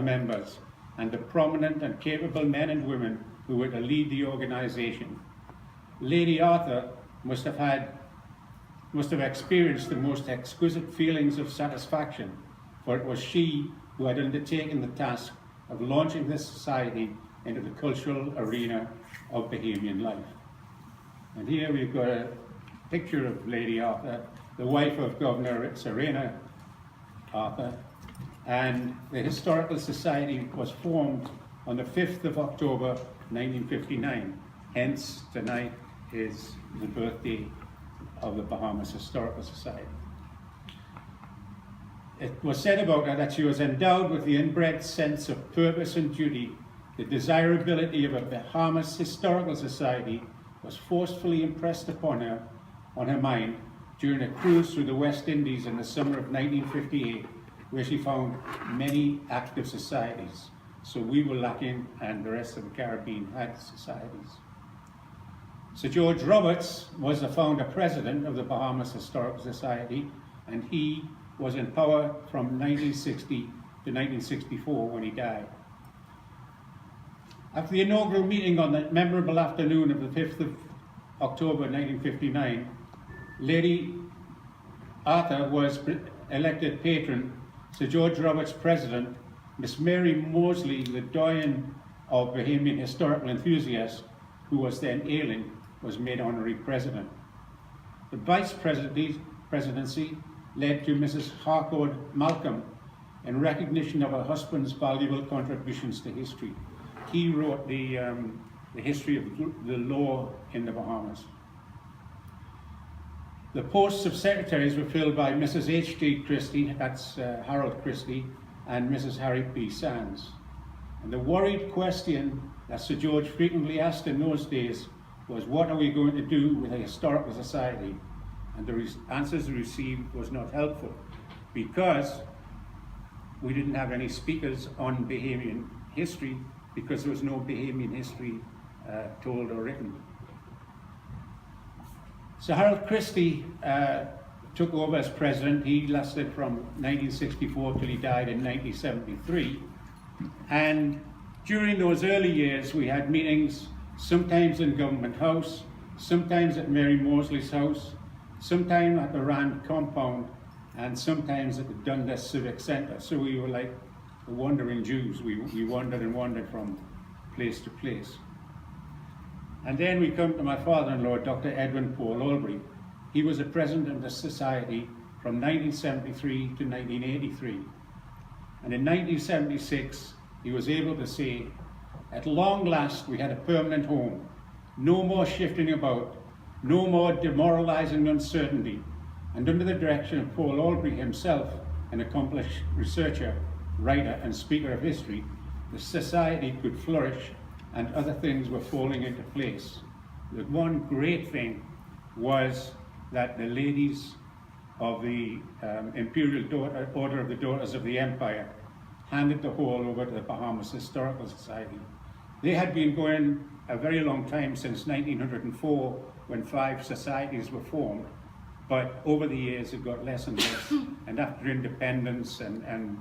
members and the prominent and capable men and women who were to lead the organisation. Lady Arthur must have experienced the most exquisite feelings of satisfaction, for it was she who had undertaken the task of launching this society into the cultural arena of Bahamian life. And here we've got a picture of Lady Arthur, the wife of Governor Serena Arthur, and the Historical Society was formed on the 5th of October 1959. Hence, tonight is the birthday of the Bahamas Historical Society. It was said about her that she was endowed with the inbred sense of purpose and duty. The desirability of a Bahamas Historical Society was forcefully impressed upon her, on her mind, during a cruise through the West Indies in the summer of 1958, where she found many active societies. So we were lacking, and the rest of the Caribbean had societies. Sir George Roberts was the founder president of the Bahamas Historical Society, and he was in power from 1960 to 1964 when he died. After the inaugural meeting on the memorable afternoon of the 5th of October 1959, Lady Arthur was elected patron, Sir George Roberts president, Miss Mary Mosley, the doyen of Bahamian historical enthusiasts, who was then ailing, was made honorary president. The vice presidency led to Mrs. Harcourt Malcolm in recognition of her husband's valuable contributions to history. He wrote the history of the law in the Bahamas. The posts of secretaries were filled by Mrs. H.D. Christie, that's Harold Christie, and Mrs. Harry P. Sands. And the worried question that Sir George frequently asked in those days was, what are we going to do with a historical society? And the answers received was not helpful, because we didn't have any speakers on Bahamian history, because there was no Bahamian history told or written. So Harold Christie took over as president. He lasted from 1964 till he died in 1973. And during those early years, we had meetings sometimes in Government House, sometimes at Mary Mosley's house, sometimes at the Rand compound, and sometimes at the Dundas Civic Centre. So we were like the wandering Jews. We wandered and wandered from place to place. And then we come to my father-in-law, Dr. Edwin Paul Albury. He was a president of the society from 1973 to 1983. And in 1976, he was able to say, at long last, we had a permanent home. No more shifting about, no more demoralizing uncertainty. And under the direction of Paul Albury himself, an accomplished researcher, writer, and speaker of history, the society could flourish, and other things were falling into place. The one great thing was that the ladies of the Imperial Order of the Daughters of the Empire handed the whole over to the Bahamas Historical Society. They had been going a very long time, since 1904, when 5 societies were formed, but over the years it got less and less. And after independence and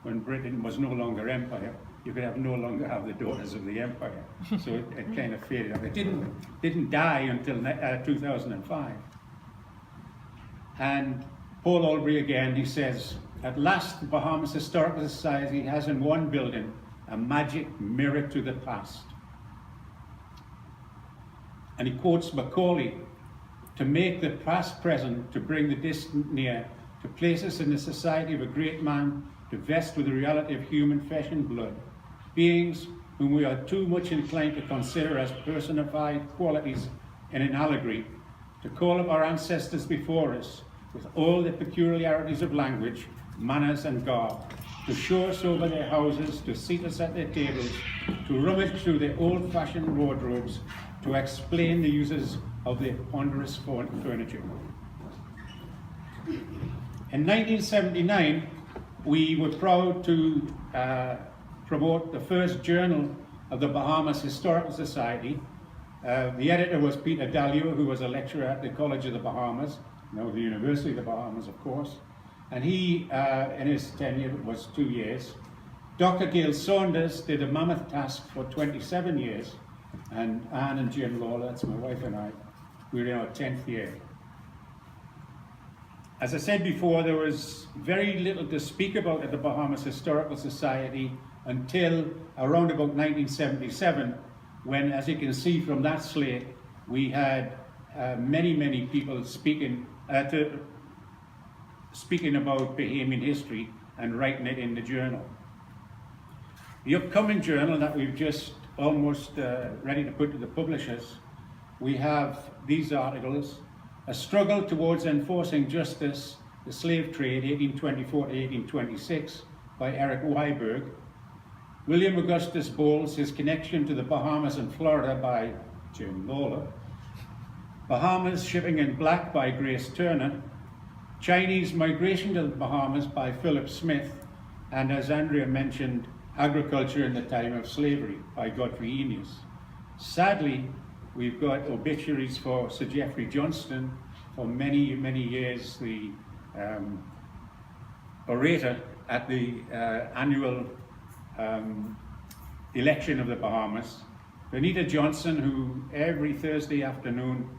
when Britain was no longer empire, you could no longer have the Daughters of the Empire. So it kind of faded out. It didn't die until 2005. And Paul Albury again, he says, at last the Bahamas Historical Society has in one building a magic mirror to the past. And he quotes Macaulay, to make the past present, to bring the distant near, to place us in the society of a great man, to vest with the reality of human flesh and blood, beings whom we are too much inclined to consider as personified qualities in an allegory, to call up our ancestors before us with all the peculiarities of language, manners and garb, to show us over their houses, to seat us at their tables, to rummage through their old-fashioned wardrobes, to explain the uses of their ponderous furniture. In 1979, we were proud to promote the first journal of the Bahamas Historical Society. The editor was Peter Dallio, who was a lecturer at the College of the Bahamas, now the University of the Bahamas, of course. And he, in his tenure, was 2 years, Dr. Gail Saunders did a mammoth task for 27 years, and Anne and Jim Lawlor, that's my wife and I, we're in our 10th year. As I said before, there was very little to speak about at the Bahamas Historical Society until around about 1977, when, as you can see from that slate, we had many people speaking about Bahamian history and writing it in the journal. The upcoming journal that we've just almost ready to put to the publishers, we have these articles: A Struggle Towards Enforcing Justice, The Slave Trade, 1824 to 1826, by Eric Weiberg. William Augustus Bowles, His Connection to the Bahamas and Florida, by Jim Lawlor. Bahamas Shipping in Black, by Grace Turner. Chinese Migration to the Bahamas, by Philip Smith. And as Andrea mentioned, Agriculture in the Time of Slavery, by Godfrey Eneas. Sadly, we've got obituaries for Sir Geoffrey Johnston, for many years the orator at the annual election of the Bahamas. Benita Johnson, who every Thursday afternoon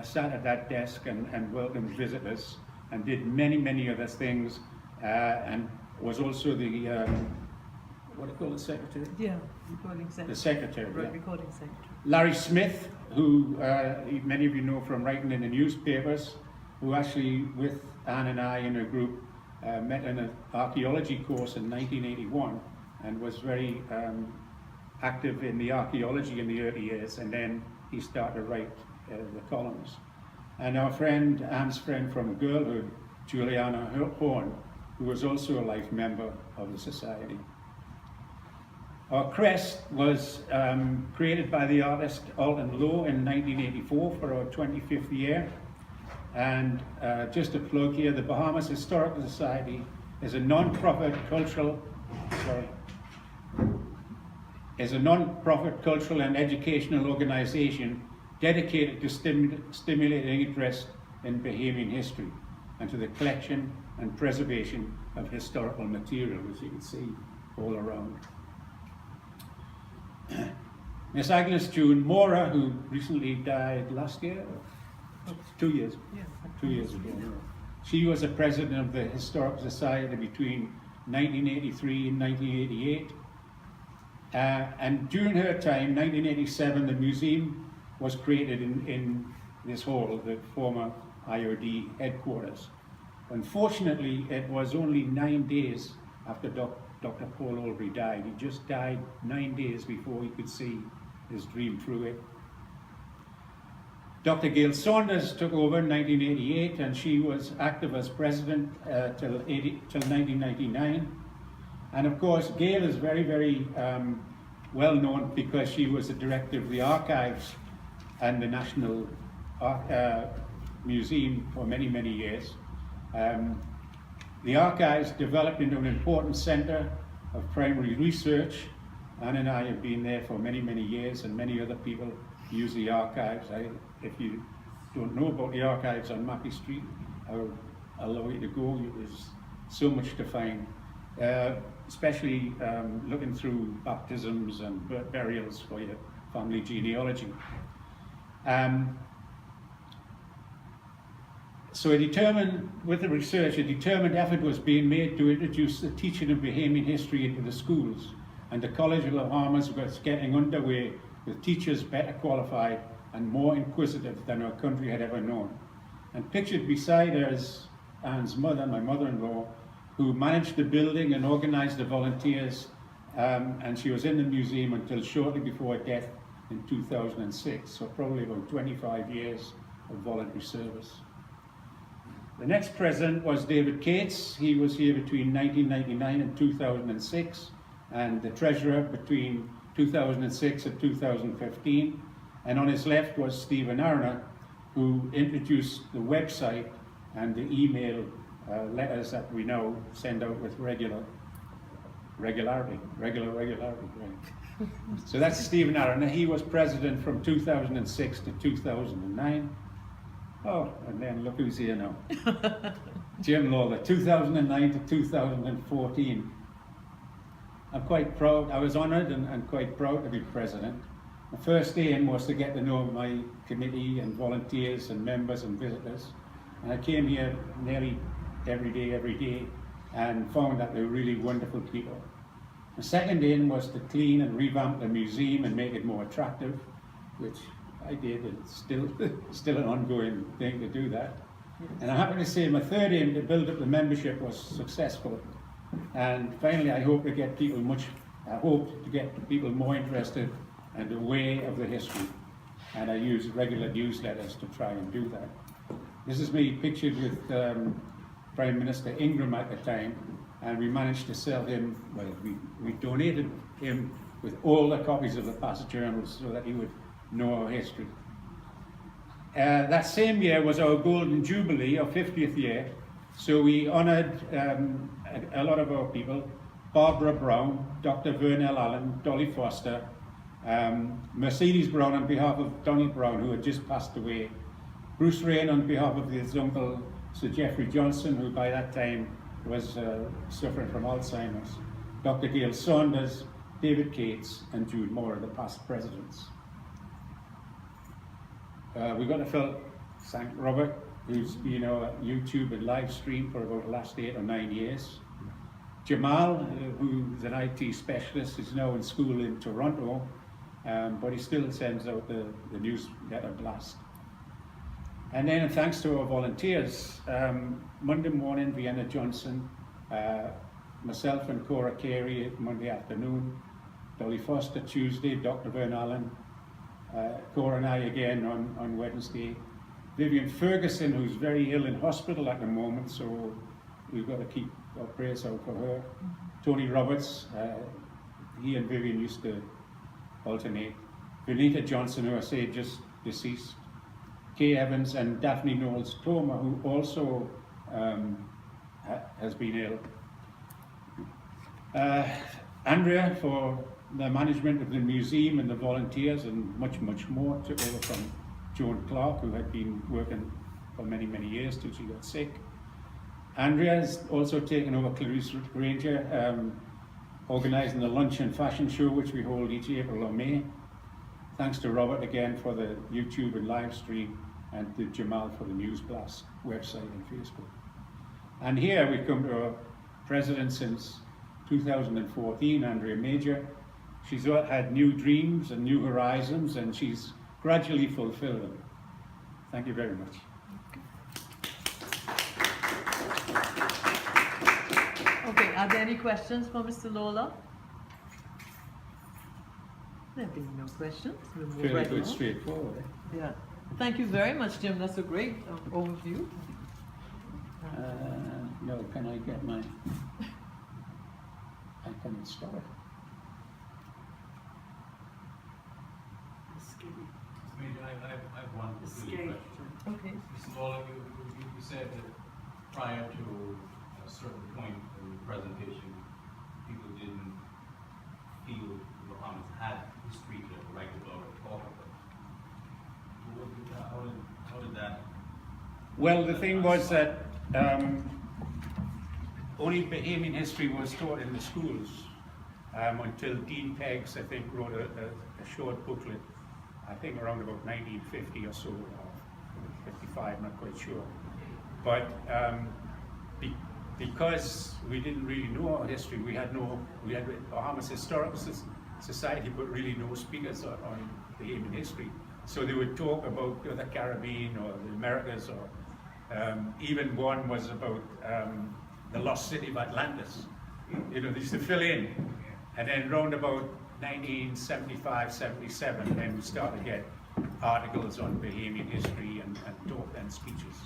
sat at that desk and welcomed visitors and did many other things, and was also the what do you call the secretary? Yeah, recording secretary. The secretary. Right, Yeah. recording secretary. Larry Smith, who many of you know from writing in the newspapers, who actually, with Anne and I in a group, met in an archaeology course in 1981 and was very active in the archaeology in the early years, and then he started to write the columns. And our friend, Anne's friend from girlhood, Juliana Horn, who was also a life member of the Society. Our crest was created by the artist Alton Lowe in 1984 for our 25th year. And just a plug here, the Bahamas Historical Society is a non-profit cultural, and educational organization dedicated to stimulating interest in Bahamian history and to the collection and preservation of historical material, as you can see all around. Miss Agnes June Mora, who recently died last year, 2 years, Yeah. 2 years ago. She was a president of the Historical Society between 1983 and 1988. And during her time, 1987, the museum was created in this hall, the former IOD headquarters. Unfortunately, it was only 9 days after Dr. Paul Aubrey died. He just died 9 days before he could see his dream through it. Dr. Gail Saunders took over in 1988, and she was active as president till 1999. And of course, Gail is very well known because she was the director of the archives and the National Museum for many years. The archives developed into an important center of primary research. Anne and I have been there for many years, and many other people use the archives. If you don't know about the archives on Mackey Street, I'll allow you to go. There's so much to find, especially looking through baptisms and burials for your family genealogy. So with the research, a determined effort was being made to introduce the teaching of Bahamian history into the schools, and the College of the Bahamas was getting underway with teachers better qualified and more inquisitive than our country had ever known. And pictured beside her is Anne's mother, my mother-in-law, who managed the building and organized the volunteers, and she was in the museum until shortly before her death in 2006, so probably about 25 years of voluntary service. The next president was David Cates. He was here between 1999 and 2006, and the treasurer between 2006 and 2015. And on his left was Stephen Arner, who introduced the website and the email letters that we now send out with regularity, right? So that's Stephen Arner. He was president from 2006 to 2009. Oh, and then look who's here now. Jim Lawlor, 2009 to 2014. I'm quite proud, I was honoured and quite proud to be president. The first aim was to get to know my committee and volunteers and members and visitors. And I came here nearly every day, and found that they were really wonderful people. The second aim was to clean and revamp the museum and make it more attractive, which I did, and it's still an ongoing thing to do that. And I'm happy to say my third aim to build up the membership was successful. And finally, I hope to get people more interested and aware of the history. And I use regular newsletters to try and do that. This is me pictured with Prime Minister Ingram at the time, and we managed to sell him, well, we donated him with all the copies of the past journals so that he would know our history. That same year was our Golden Jubilee, our 50th year, so we honoured a lot of our people: Barbara Brown, Dr. Vernell Allen, Dolly Foster, Mercedes Brown on behalf of Donnie Brown, who had just passed away, Bruce Rain on behalf of his uncle Sir Geoffrey Johnson, who by that time was suffering from Alzheimer's, Dr. Gail Saunders, David Cates, and Jude Moore, the past presidents. We've got to thank Robert, who's been our YouTube and live stream for about the last 8 or 9 years. Jamal, who's an IT specialist, is now in school in Toronto, but he still sends out the newsletter blast. And then thanks to our volunteers, Monday morning, Vienna Johnson, myself and Cora Carey Monday afternoon, Dolly Foster Tuesday, Dr. Vern Allen, Cora and I again on Wednesday, Vivian Ferguson, who's very ill in hospital at the moment, so we've got to keep our prayers out for her. Tony Roberts, he and Vivian used to alternate. Venita Johnson, who I say just deceased. Kay Evans and Daphne Knowles-Toma, who also has been ill. Andrea for the management of the museum and the volunteers and much more, took over from Joan Clark, who had been working for many years till she got sick. Andrea has also taken over Clarice Granger, organising the lunch and fashion show, which we hold each April or May. Thanks to Robert again for the YouTube and live stream, and to Jamal for the News Blast website and Facebook. And here we come to our president since 2014, Andrea Major. She's had new dreams and new horizons, and she's gradually fulfilled them. Thank you very much. Okay, are there any questions for Mr. Lawlor? There being no questions, we'll move Fairly right good, along. straightforward. Yeah. Thank you very much, Jim. That's a great overview. No, can I get my... I cannot stop it. I have one question. Okay. Mr. Lawlor, you said that prior to a certain point in the presentation, people didn't feel the Bahamas had history to write about or talk about. How did that? Well, the thing was that only Bahamian history was taught in the schools until Dean Peggs, I think, wrote a short booklet, I think around about 1950 or so, or 55, not quite sure. But because we didn't really know our history, we had Bahamas Historical Society, but really no speakers on Bahamian history. So they would talk about the Caribbean or the Americas, or even one was about the lost city of Atlantis. You know, they used to fill in. And then round about 1975, 77, then we started to get articles on Bahamian history and talk and speeches.